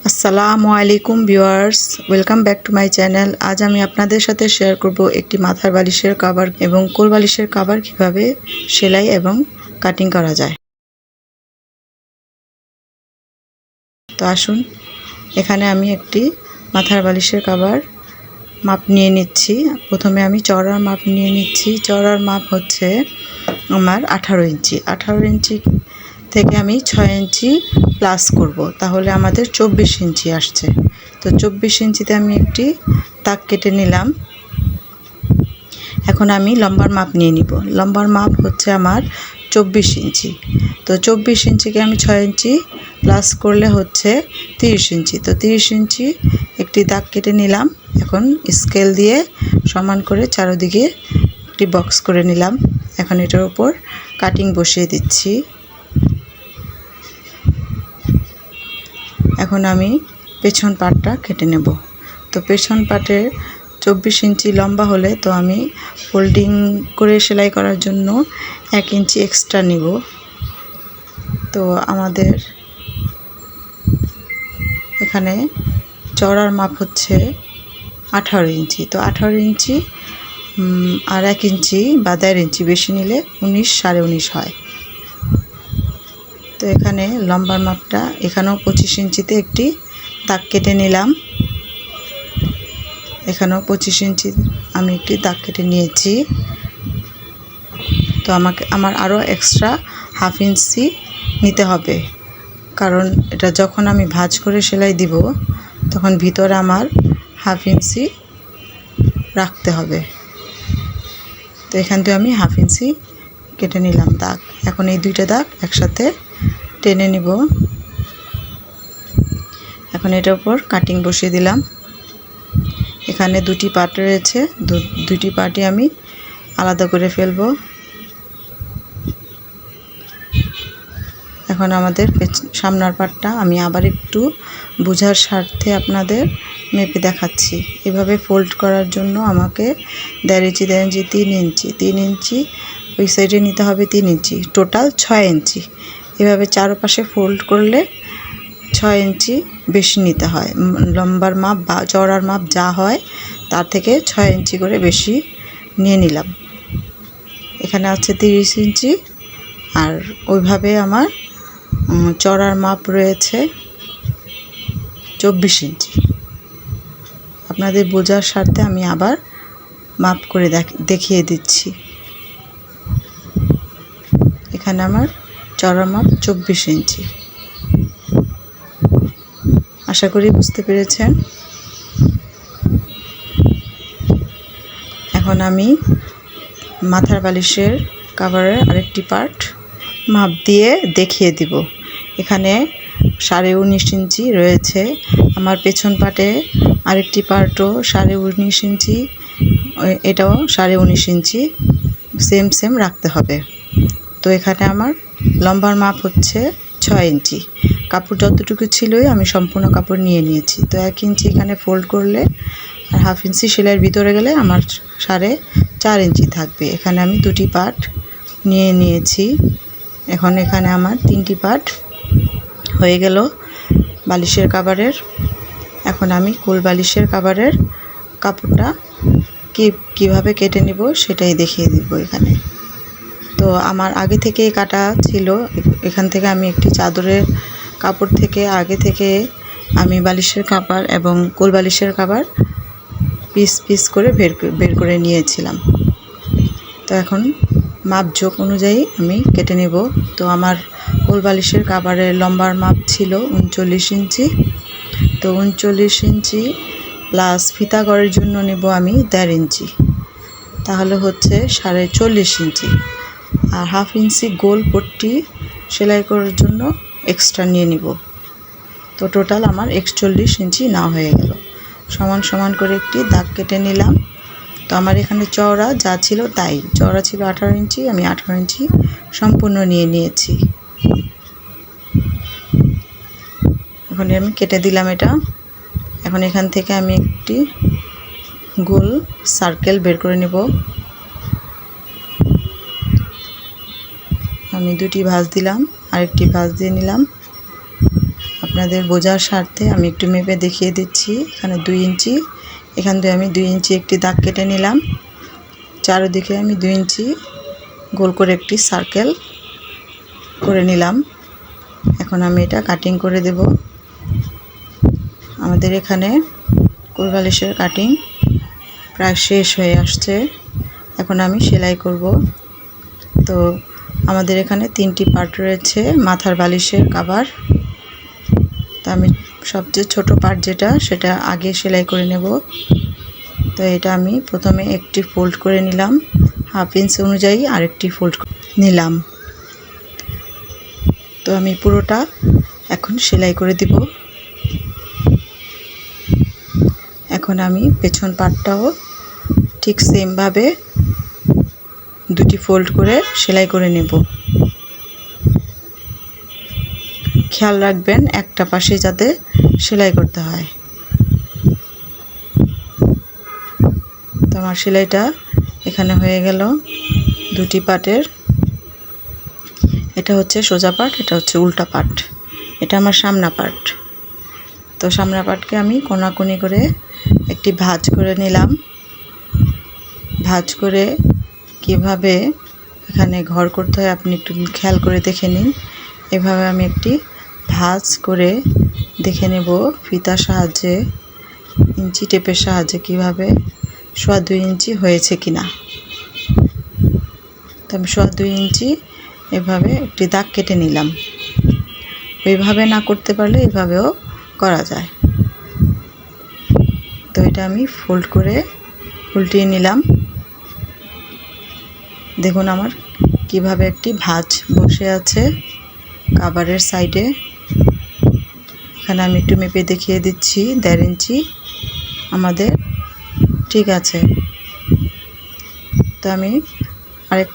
আসসালামু আলাইকুম viewers, welcome back to my channel. আজ আমি আপনাদের সাথে শেয়ার করব একটি মাথার বালিশের কভার এবং কোল বালিশের কভার কিভাবে সেলাই এবং কাটিং করা যায়। তো আসুন, এখানে আমি একটি মাথার বালিশের কভার মাপ নিয়ে নিচ্ছি। প্রথমে আমি চওড়ার মাপ নিয়ে নিচ্ছি। চওড়ার মাপ হচ্ছে আমার 18 ইঞ্চি। 18 ইঞ্চি থেকে আমি 6 ইঞ্চি প্লাস করব, তাহলে আমাদের 24 ইঞ্চি আসছে। তো 24 ইঞ্চিতে আমি একটি দাগ কেটে নিলাম। এখন আমি লম্বার মাপ নিয়ে নিব। লম্বার মাপ হচ্ছে আমার 24 ইঞ্চি। তো 24 ইঞ্চিকে আমি 6 ইঞ্চি প্লাস করলে হচ্ছে 30 ইঞ্চি। তো 30 ইঞ্চি একটি দাগ কেটে নিলাম। এখন স্কেল দিয়ে সমান করে চারদিকে একটি বক্স করে নিলাম। এখন এটার উপর কাটিং বসিয়ে দিচ্ছি। এখন আমি পেছন পাটটা কেটে নেব। তো পেছন পাটের 24 ইঞ্চি লম্বা হলে তো আমি ফোল্ডিং করে সেলাই করার জন্য 1 ইঞ্চি এক্সট্রা নিব। তো আমাদের এখানে চওড়ার মাপ হচ্ছে 18 ইঞ্চি। তো 18 ইঞ্চি আর 1 ইঞ্চি বা 1.5 ইঞ্চি বেশি নিলে 19 সাড়ে 19 হয়। তো এখানে লম্বার মাপটা এখানেও 25 ইঞ্চিতে একটি দাগ কেটে নিলাম। এখানেও 25 ইঞ্চি আমি একটি দাগ কেটে নিয়েছি। তো আমার আরও এক্সট্রা হাফ ইঞ্চি নিতে হবে, কারণ এটা যখন আমি ভাঁজ করে সেলাই দিব তখন ভিতরে আমার হাফ ইঞ্চি রাখতে হবে। তো এখান থেকে আমি হাফ ইঞ্চি কেটে নিলাম দাগ। এখন এই দুইটা দাগ একসাথে টেনে নিব। এখন এটার উপর কাটিং বসিয়ে দিলাম। এখানে দুটি পার্ট রয়েছে, দুটি পার্টই আমি আলাদা করে ফেলবো। এখন আমাদের সামনের পার্টটা আমি আবার একটু বোঝার স্বার্থে আপনাদের মেপে দেখাচ্ছি। এভাবে ফোল্ড করার জন্য আমাকে 1.5 ইঞ্চি 1.5 ইঞ্চি 3 ইঞ্চি 3 ইঞ্চি ওই সাইডে নিতে হবে 3 ইঞ্চি, টোটাল 6 ইঞ্চি। এভাবে চারপাশে ফোল্ড করলে 6 ইঞ্চি বেশি নিতে হয়। লম্বার মাপ বা চওড়ার মাপ যা হয় তার থেকে 6 ইঞ্চি করে বেশি নিয়ে নিলাম। এখানে আছে 30 ইঞ্চি আর ওইভাবে আমার চওড়ার মাপ রয়েছে 24 ইঞ্চি। আপনাদের বোঝার স্বার্থে আমি আবার মাপ করে দেখিয়ে দিচ্ছি। এখানে আমার চওড়ার মাপ 24 ইঞ্চি। আশা করি বুঝতে পেরেছেন। এখন আমি মাথার বালিশের কভারের আরেকটি পার্ট মাপ দিয়ে দেখিয়ে দিব। এখানে 19.5 ইঞ্চি রয়েছে। আমার পেছন পাটে আরেকটি পার্টও 19.5 ইঞ্চি, এটাও 19.5 ইঞ্চি সেম রাখতে হবে। তো এখানে আমার লম্বার মাপ হচ্ছে 6 ইঞ্চি। কাপড় যতটুকু ছিলই আমি সম্পূর্ণ কাপড় নিয়ে নিয়েছি। তো 1 ইঞ্চি এখানে ফোল্ড করলে আর হাফ ইঞ্চি সেলাইয়ের ভিতরে গেলে আমার 4.5 ইঞ্চি থাকবে। এখানে আমি দুটি পার্ট নিয়ে নিয়েছি। এখন এখানে আমার 3টি পার্ট হয়ে গেল বালিশের কভারের। এখন আমি কোল বালিশের কভারের কাপড়টা কিভাবে কেটে নিব সেটাই দেখিয়ে দিব এখানে। তো আমার আগে থেকে কাটা ছিল। এখান থেকে আমি একটি চাদরের কাপড় থেকে আগে থেকে আমি বালিশের কভার এবং কোল বালিশের কভার পিস করে বের করে নিয়েছিলাম। তো এখন মাপঝোঁক অনুযায়ী আমি কেটে নেব। তো আমার কোল বালিশের কভারের লম্বার মাপ ছিল 39 ইঞ্চি। তো 39 ইঞ্চি প্লাস ফিতা করার জন্য নেব আমি 1.5 ইঞ্চি, তাহলে হচ্ছে 40.5 ইঞ্চি। আর হাফ ইঞ্চি গোল পট্টি সেলাই করার জন্য এক্সট্রা নিয়ে নিব। তো টোটাল আমার 41 ইঞ্চি না হয়ে গেল। সমান করে একটি দাগ কেটে নিলাম। তো আমার এখানে চওড়া যা ছিল তাই, চওড়া ছিল 18 ইঞ্চি, আমি 18 ইঞ্চি সম্পূর্ণ নিয়ে নিয়েছি। এখন আমি কেটে দিলাম এটা। এখন এখান থেকে আমি একটি গোল সার্কেল বের করে নেব। আমি দুটি ভাঁজ দিলাম, আরেকটি ভাঁজ দিয়ে নিলাম। আপনাদের বোঝার স্বার্থে আমি একটু মেপে দেখিয়ে দিচ্ছি। এখানে 2 ইঞ্চি, এখান থেকে আমি 2 ইঞ্চি একটি দাগ কেটে নিলাম। চারদিকে আমি 2 ইঞ্চি গোল করে একটি সার্কেল করে নিলাম। এখন আমি এটা কাটিং করে দেব। আমাদের এখানে কোল বালিশের কাটিং প্রায় শেষ হয়ে আসছে। এখন আমি সেলাই করব। তো আমাদের এখানে 3টি পার্ট রয়েছে মাথার বালিশের কভার। তো আমি সবচেয়ে ছোট পার্ট যেটা সেটা আগে সেলাই করে নেব। তো এটা আমি প্রথমে একটি ফোল্ড করে নিলাম, 1/2 ইঞ্চি অনুযায়ী আরেকটি ফোল্ড নিলাম। তো আমি পুরোটা এখন সেলাই করে দিব। এখন আমি পেছন পার্টটাও ঠিক সেমভাবে 2টি ফোল্ড করে সেলাই করে নেব। খেয়াল রাখবেন একটা পাশে যাতে সেলাই করতে হয়। তো আমার সেলাইটা এখানে হয়ে গেল 2টি পার্টের। এটা হচ্ছে সোজা পার্ট, এটা হচ্ছে উল্টা পার্ট, এটা আমার সামনা পার্ট। তো সামনা পার্টকে আমি কোনাকুনি করে একটি ভাঁজ করে নিলাম। ভাঁজ করে কিভাবে এখানে ঘর করতে হয় আপনি একটু খেয়াল করে দেখে নিন। এভাবে আমি একটি ভাঁজ করে দেখে নেব ফিতার সাহায্যে, ইঞ্চি টেপের সাহায্যে কিভাবে 2.25 ইঞ্চি হয়েছে কিনা। তো আমি 2.25 ইঞ্চি এভাবে একটি দাগ কেটে নিলাম। এইভাবে না করতে পারলে এভাবেও করা যায়। তো এটা আমি ফোল্ড করে উল্টিয়ে নিলাম। দেখুন আমার কিভাবে একটি ভাঁজ বসে আছে কভারের সাইডে। এখানে আমি একটু মেপে দেখিয়ে দিচ্ছি, 1.5 ইঞ্চি আমাদের ঠিক আছে। তো আমি আরেক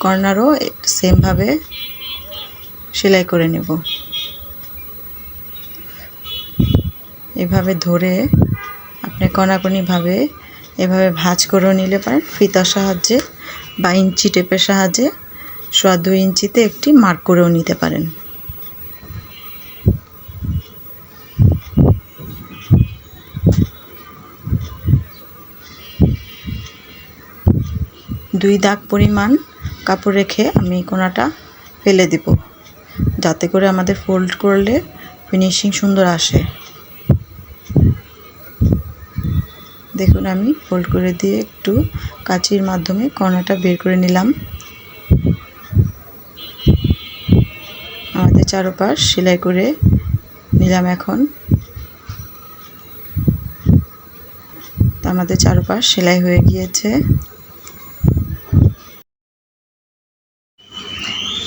কর্নারও সেমভাবে সেলাই করে নেব। এভাবে ধরে আপনি কোনাকুনিভাবে এভাবে ভাঁজ করে নিলে পারেন ফিতার সাহায্যে বা ইঞ্চি টেপের সাহায্যে 2.25 ইঞ্চিতে একটি মার্ক করেও নিতে পারেন। দুই দাগ পরিমাণ কাপড় রেখে আমি কোনাটা ফেলে দিব, যাতে করে আমাদের ফোল্ড করলে ফিনিশিং সুন্দর আসে। দেখুন আমি ফোল্ড করে দিয়ে একটু কাঁচির মাধ্যমে কোনাটা বের করে নিলাম। আমাদের চারপাশ সেলাই করে নিলাম। এখন আমাদের চারপাশ সেলাই হয়ে গিয়েছে।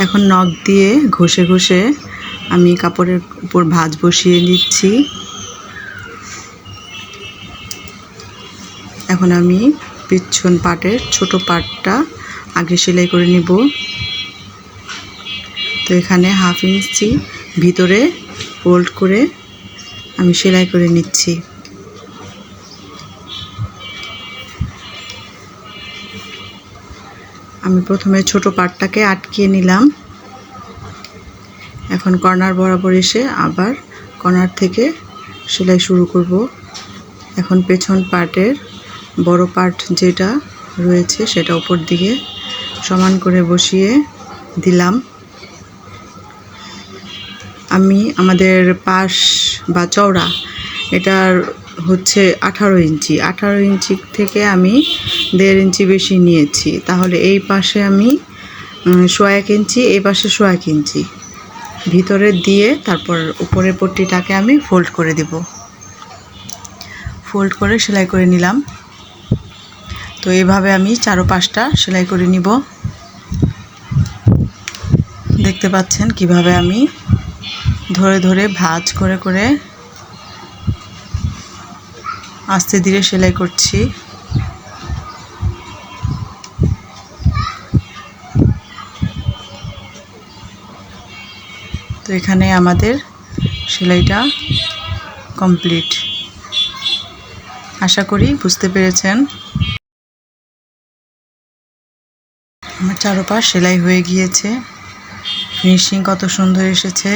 এখন নখ দিয়ে ঘষে ঘষে আমি কাপড়ের উপর ভাঁজ বসিয়ে নিচ্ছি। এখন আমি পিছন পাটের ছোট পাটটা আগে সেলাই করে নিব। তো এখানে 1/2 ইঞ্চি ভিতরে ফোল্ড করে আমি সেলাই করে নিচ্ছি। আমি প্রথমে ছোট পাটটাকে আটকিয়ে নিলাম। এখন কর্নার বরাবর এসে আবার কর্নার থেকে সেলাই শুরু করব। এখন পেছন পার্টের বড় পার্ট যেটা রয়েছে সেটা উপর দিকে সমান করে বসিয়ে দিলাম। আমি আমাদের পাশ বা চওড়া এটার হচ্ছে 18 ইঞ্চি। 18 ইঞ্চি থেকে আমি 1.5 ইঞ্চি বেশি নিয়েছি। তাহলে এই পাশে আমি 1.25 ইঞ্চি, এই পাশে 1.25 ইঞ্চি ভিতরে দিয়ে তারপর উপরের পট্টিটাকে আমি ফোল্ড করে দেব। ফোল্ড করে সেলাই করে নিলাম। তো এইভাবে আমি চারপাশটা সেলাই করে নিব। দেখতে পাচ্ছেন কিভাবে আমি ধরে ধরে ভাঁজ করে করে আস্তে ধীরে সেলাই করছি। তো এখানে আমাদের সেলাইটা কমপ্লিট। আশা করি বুঝতে পেরেছেন। আমার চারপাশ সেলাই হয়ে গিয়েছে। ফিনিশিং কত সুন্দর এসেছে।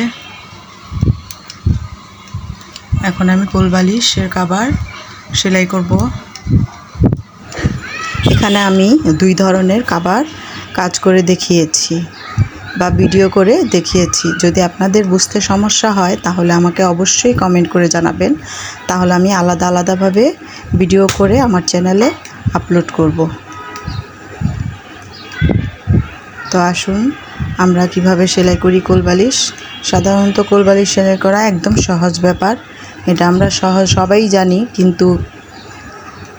এখন আমি কোলবালিশের কভার সেলাই করব। এখানে আমি 2 ধরনের কভার কাজ করে দেখিয়েছি বা ভিডিও করে দেখিয়েছি। যদি আপনাদের বুঝতে সমস্যা হয় তাহলে আমাকে অবশ্যই কমেন্ট করে জানাবেন, তাহলে আমি আলাদা আলাদাভাবে ভিডিও করে আমার চ্যানেলে আপলোড করব। তো আসুন আমরা কিভাবে সেলাই করি কোলবালিশ। সাধারণত কোলবালিশ সেলাই করা একদম সহজ ব্যাপার, এটা আমরা সবাই জানি, কিন্তু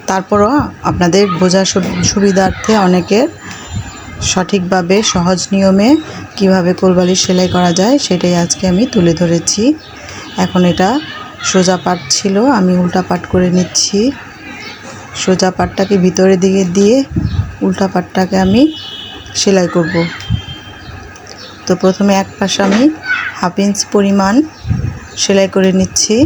তারপরও আপনাদের বোঝার সুবিধার্থে অনেকের সঠিকভাবে সহজ নিয়মে কিভাবে কোলবালিশ সেলাই করা যায় সেটাই আজকে আমি তুলে ধরেছি। এখন এটা সোজা পাট ছিল, আমি উল্টা পাট করে নিচ্ছি। সোজা পাটটাকে ভিতরের দিকে দিয়ে উল্টা পাটটাকে আমি সেলাই করব। তো প্রথমে এক পাশ আমি 1/2 ইঞ্চি পরিমাণ সেলাই করে নিচ্ছি।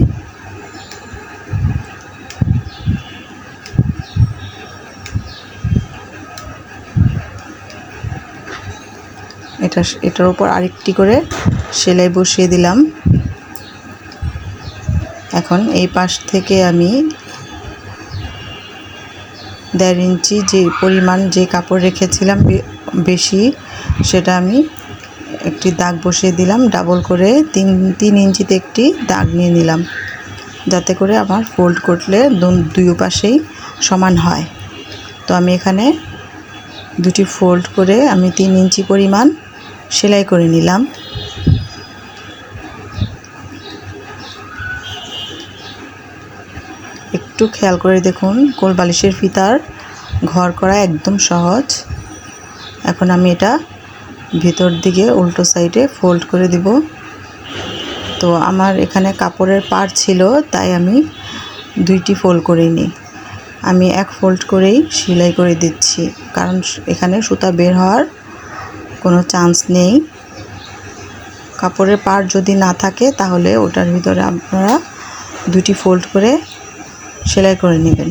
এটার উপর আরেকটি করে সেলাই বসিয়ে দিলাম। এখন এই পাশ থেকে আমি 1.5 ইঞ্চি যে পরিমাণ যে কাপড় রেখেছিলাম বেশি, সেটা আমি একটি দাগ বসিয়ে দিলাম। ডাবল করে 3 ইঞ্চিতে একটি দাগ নিয়ে নিলাম, যাতে করে আমার ফোল্ড করলে দুই পাশেই সমান হয়। তো আমি এখানে দুটি ফোল্ড করে আমি 3 ইঞ্চি পরিমাণ সেলাই করে নিলাম। একটু খেয়াল করে দেখুন, কোলবালিশের ফিতার ঘর করা একদম সহজ। এখন আমি এটা ভিতর দিকে উল্টো সাইডে ফোল্ড করে দিব। তো আমার এখানে কাপড়ের পার ছিল, তাই আমি 2টি ফোল্ড করিনি, আমি 1 ফোল্ড করেই সেলাই করে দিচ্ছি, কারণ এখানে সুতা বের হওয়ার কোনো চান্স নেই। কাপড়ের পার যদি না থাকে তাহলে ওটার ভিতরে আপনারা 2টি ফোল্ড করে সেলাই করে নেবেন।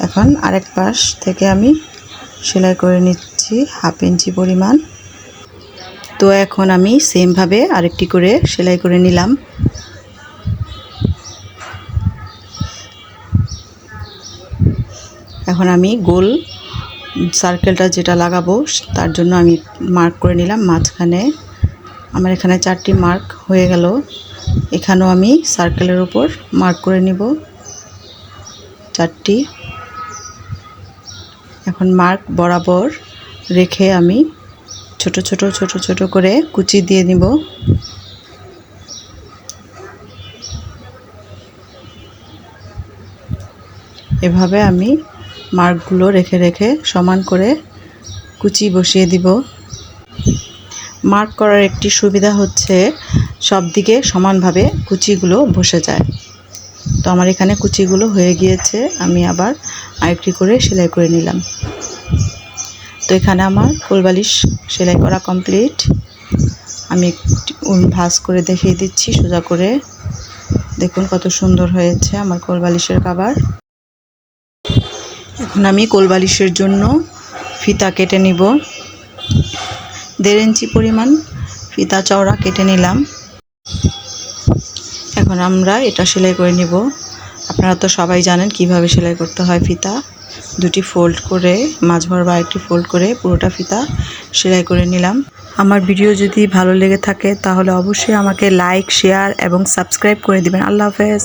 এখন আরেক পাশ থেকে আমি সেলাই করে নিচ্ছি 1/2 ইঞ্চি পরিমাণ। তো এখন আমি সেমভাবে আরেকটি করে সেলাই করে নিলাম। এখন আমি গোল সার্কেলটা যেটা লাগাবো তার জন্য আমি মার্ক করে নিলাম মাঝখানে। আমার এখানে 4টি মার্ক হয়ে গেল। এখানেও আমি সার্কেলের উপর মার্ক করে নিব 4টি। এখন মার্ক বরাবর রেখে আমি ছোট ছোট করে কুচি দিয়ে নিব। এভাবে আমি মার্কগুলো রেখে রেখে সমান করে কুচি বসিয়ে দিব। মার্ক করার একটি সুবিধা হচ্ছে সব দিকে সমানভাবে কুচিগুলো বসে যায়। তো আমার এখানে কুচিগুলো হয়ে গিয়েছে, আমি আবার আরেকটি করে সেলাই করে নিলাম। তো এখানে আমার কোলবালিশ সেলাই করা কমপ্লিট। আমি ভাঁজ করে দেখিয়ে দিচ্ছি সোজা করে, দেখুন কত সুন্দর হয়েছে আমার কোলবালিশের কভার। এখন আমি কোলবালিশের জন্য ফিতা কেটে নিব। 1.5 ইঞ্চি পরিমাণ ফিতা চওড়া কেটে নিলাম। এখন আমরা এটা সেলাই করে নিব। আপনারা তো সবাই জানেন কিভাবে সেলাই করতে হয়। ফিতা 2টি ফোল্ড করে মাঝ বরাবর আরেকটি ফোল্ড করে পুরোটা ফিতা সেলাই করে নিলাম। আমার ভিডিও যদি ভালো লেগে থাকে তাহলে অবশ্যই আমাকে লাইক, শেয়ার এবং সাবস্ক্রাইব করে দিবেন। আল্লাহ হাফেজ।